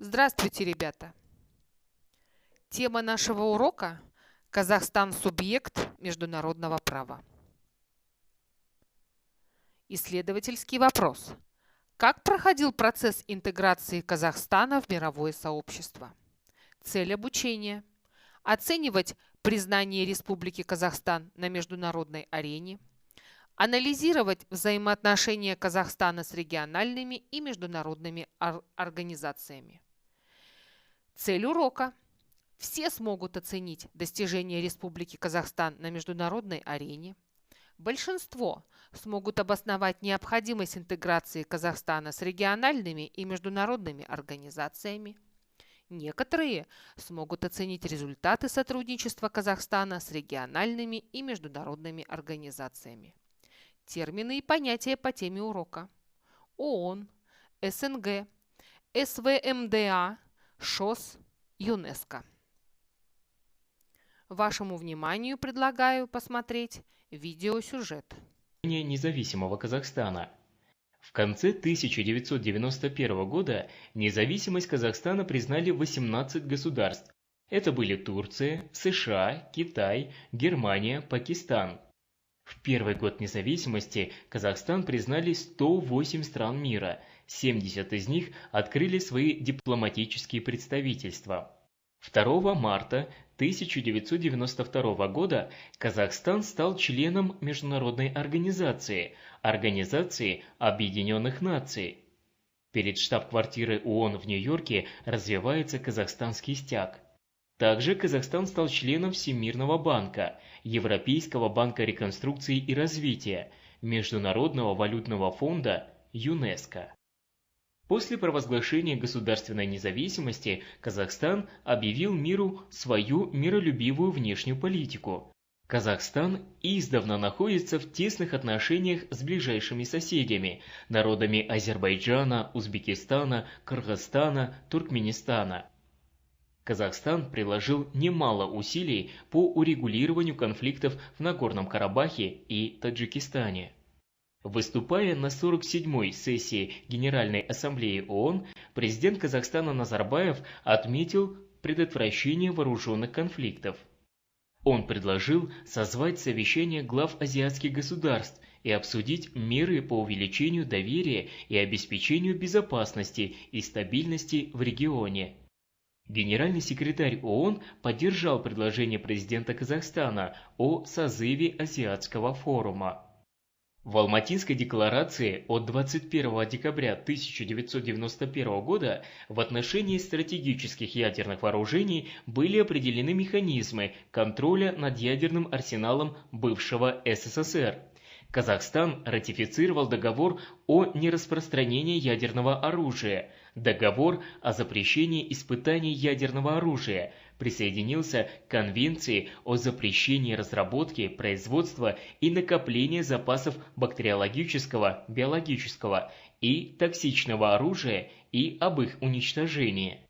Здравствуйте, ребята! Тема нашего урока – Казахстан – субъект международного права. Исследовательский вопрос. Как проходил процесс интеграции Казахстана в мировое сообщество? Цель обучения – оценивать признание Республики Казахстан на международной арене, анализировать взаимоотношения Казахстана с региональными и международными организациями. Цель урока. Все смогут оценить достижения Республики Казахстан на международной арене. Большинство смогут обосновать необходимость интеграции Казахстана с региональными и международными организациями. Некоторые смогут оценить результаты сотрудничества Казахстана с региональными и международными организациями. Термины и понятия по теме урока. ООН, СНГ, СВМДА, ШОС, ЮНЕСКО. Вашему вниманию предлагаю посмотреть видеосюжет. Независимого Казахстана. В конце 1991 года независимость Казахстана признали 18 государств. Это были Турция, США, Китай, Германия, Пакистан. В первый год независимости Казахстан признали 108 стран мира, 70 из них открыли свои дипломатические представительства. 2 марта 1992 года Казахстан стал членом международной организации Организации Объединенных Наций. Перед штаб-квартирой ООН в Нью-Йорке развивается казахстанский стяг. Также Казахстан стал членом Всемирного банка, Европейского банка реконструкции и развития, Международного валютного фонда, ЮНЕСКО. После провозглашения государственной независимости Казахстан объявил миру свою миролюбивую внешнюю политику. Казахстан издавна находится в тесных отношениях с ближайшими соседями, народами Азербайджана, Узбекистана, Кыргызстана, Туркменистана. Казахстан приложил немало усилий по урегулированию конфликтов в Нагорном Карабахе и Таджикистане. Выступая на 47-й сессии Генеральной Ассамблеи ООН, президент Казахстана Назарбаев отметил предотвращение вооруженных конфликтов. Он предложил созвать совещание глав азиатских государств и обсудить меры по увеличению доверия и обеспечению безопасности и стабильности в регионе. Генеральный секретарь ООН поддержал предложение президента Казахстана о созыве Азиатского форума. В Алматинской декларации от 21 декабря 1991 года в отношении стратегических ядерных вооружений были определены механизмы контроля над ядерным арсеналом бывшего СССР. Казахстан ратифицировал договор о нераспространении ядерного оружия, договор о запрещении испытаний ядерного оружия, присоединился к Конвенции о запрещении разработки, производства и накопления запасов бактериологического, биологического и токсичного оружия и об их уничтожении.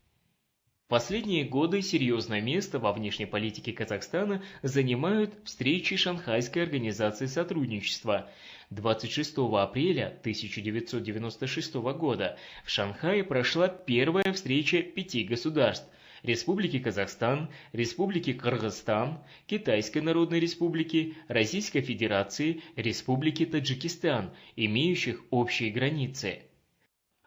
В последние годы серьезное место во внешней политике Казахстана занимают встречи Шанхайской организации сотрудничества. 26 апреля 1996 года в Шанхае прошла первая встреча 5 государств – Республики Казахстан, Республики Кыргызстан, Китайской Народной Республики, Российской Федерации, Республики Таджикистан, имеющих общие границы.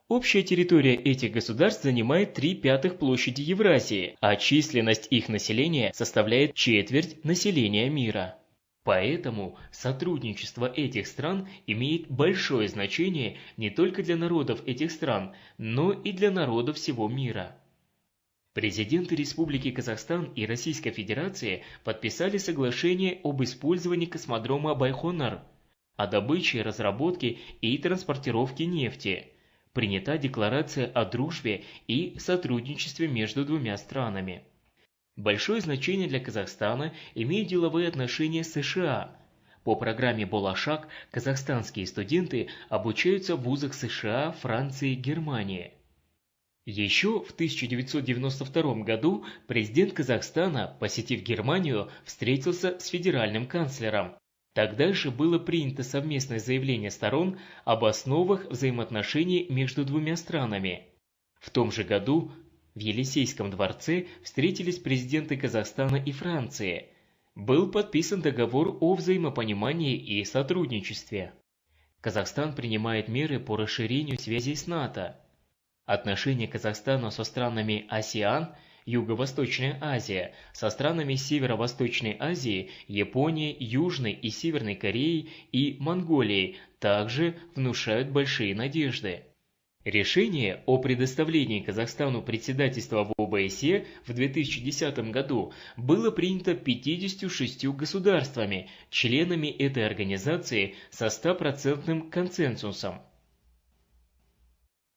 Общая территория этих государств занимает 3/5 площади Евразии, а численность их населения составляет четверть населения мира. Поэтому сотрудничество этих стран имеет большое значение не только для народов этих стран, но и для народов всего мира. Президенты Республики Казахстан и Российской Федерации подписали соглашение об использовании космодрома Байконур, о добыче, разработке и транспортировке нефти. Принята декларация о дружбе и сотрудничестве между двумя странами. Большое значение для Казахстана имеют деловые отношения с США. По программе «Болашак» казахстанские студенты обучаются в вузах США, Франции, Германии. Еще в 1992 году президент Казахстана, посетив Германию, встретился с федеральным канцлером. Тогда же было принято совместное заявление сторон об основах взаимоотношений между двумя странами. В том же году В Елисейском дворце встретились президенты Казахстана и Франции. Был подписан договор о взаимопонимании и сотрудничестве. Казахстан принимает меры по расширению связей с НАТО. Отношения Казахстана со странами АСЕАН, Юго-Восточная Азия, со странами Северо-Восточной Азии, Японией, Южной и Северной Кореей и Монголией также внушают большие надежды. Решение о предоставлении Казахстану председательства в ОБСЕ в 2010 году было принято 56 государствами, членами этой организации со 100% консенсусом.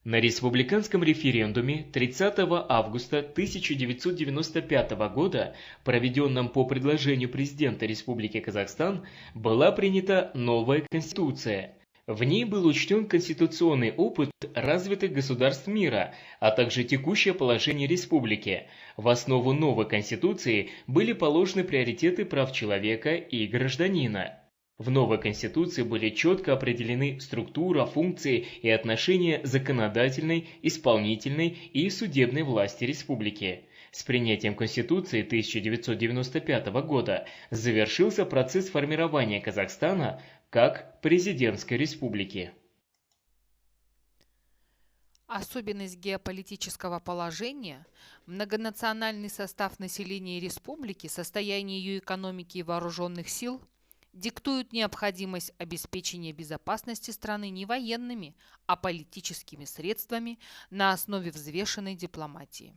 На республиканском референдуме 30 августа 1995 года, проведенном по предложению президента Республики Казахстан, была принята новая Конституция. В ней был учтен конституционный опыт развитых государств мира, а также текущее положение республики. В основу новой Конституции были положены приоритеты прав человека и гражданина. В новой Конституции были четко определены структура, функции и отношения законодательной, исполнительной и судебной власти республики. С принятием Конституции 1995 года завершился процесс формирования Казахстана как президентской республики. Особенность геополитического положения, многонациональный состав населения республики, состояние ее экономики и вооруженных сил диктуют необходимость обеспечения безопасности страны не военными, а политическими средствами на основе взвешенной дипломатии.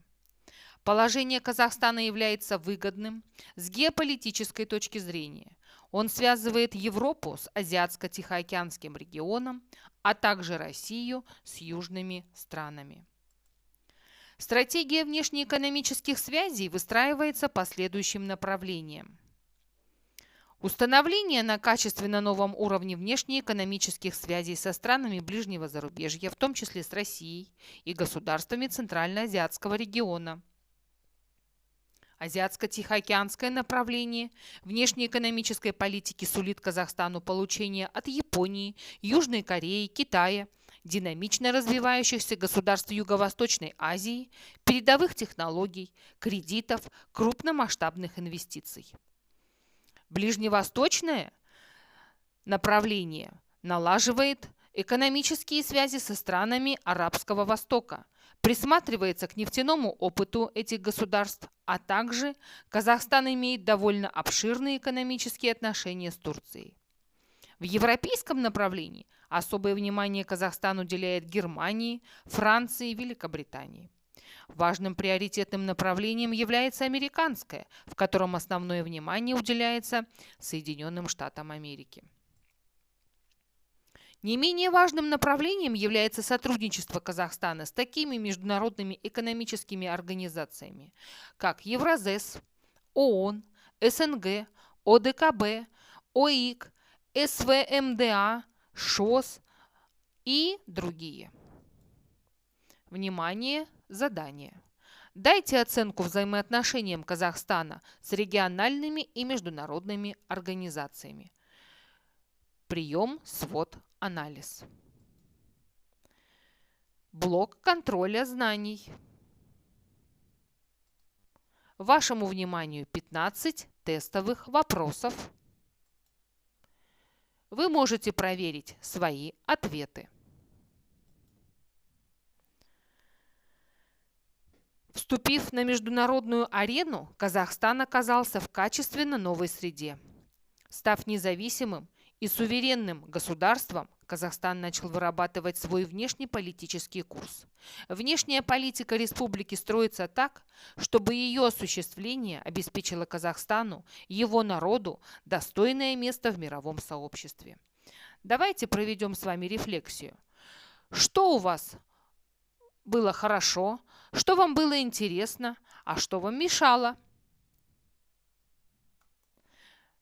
Положение Казахстана является выгодным с геополитической точки зрения. Он связывает Европу с Азиатско-Тихоокеанским регионом, а также Россию с южными странами. Стратегия внешнеэкономических связей выстраивается по следующим направлениям. Установление на качественно новом уровне внешнеэкономических связей со странами ближнего зарубежья, в том числе с Россией и государствами Центральноазиатского региона. Азиатско-Тихоокеанское направление внешнеэкономической политики сулит Казахстану получение от Японии, Южной Кореи, Китая, динамично развивающихся государств Юго-Восточной Азии, передовых технологий, кредитов, крупномасштабных инвестиций. Ближневосточное направление налаживает экономические связи со странами Арабского Востока, присматривается к нефтяному опыту этих государств, а также Казахстан имеет довольно обширные экономические отношения с Турцией. В европейском направлении особое внимание Казахстан уделяет Германии, Франции и Великобритании. Важным приоритетным направлением является американское, в котором основное внимание уделяется Соединенным Штатам Америки. Не менее важным направлением является сотрудничество Казахстана с такими международными экономическими организациями, как Евразес, ООН, СНГ, ОДКБ, ОИК, СВМДА, ШОС и другие. Внимание! Задание. Дайте оценку взаимоотношениям Казахстана с региональными и международными организациями. Прием, свод, анализ. Блок контроля знаний. Вашему вниманию 15 тестовых вопросов. Вы можете проверить свои ответы. Вступив на международную арену, Казахстан оказался в качественно новой среде. Став независимым и суверенным государством, Казахстан начал вырабатывать свой внешнеполитический курс. Внешняя политика республики строится так, чтобы ее осуществление обеспечило Казахстану, его народу, достойное место в мировом сообществе. Давайте проведем с вами рефлексию. Что у вас было хорошо? Что вам было интересно, а что вам мешало?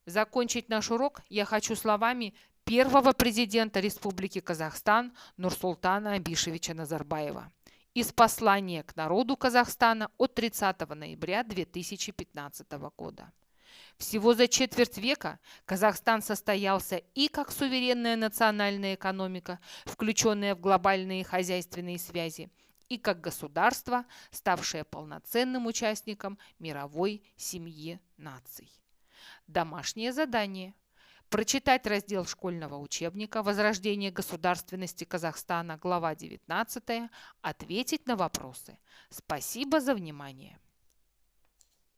Закончить наш урок я хочу словами первого президента Республики Казахстан Нурсултана Абишевича Назарбаева из послания к народу Казахстана от 30 ноября 2015 года. Всего за четверть века Казахстан состоялся и как суверенная национальная экономика, включенная в глобальные хозяйственные связи, и как государство, ставшее полноценным участником мировой семьи наций. Домашнее задание. Прочитать раздел школьного учебника «Возрождение государственности Казахстана», глава 19, ответить на вопросы. Спасибо за внимание.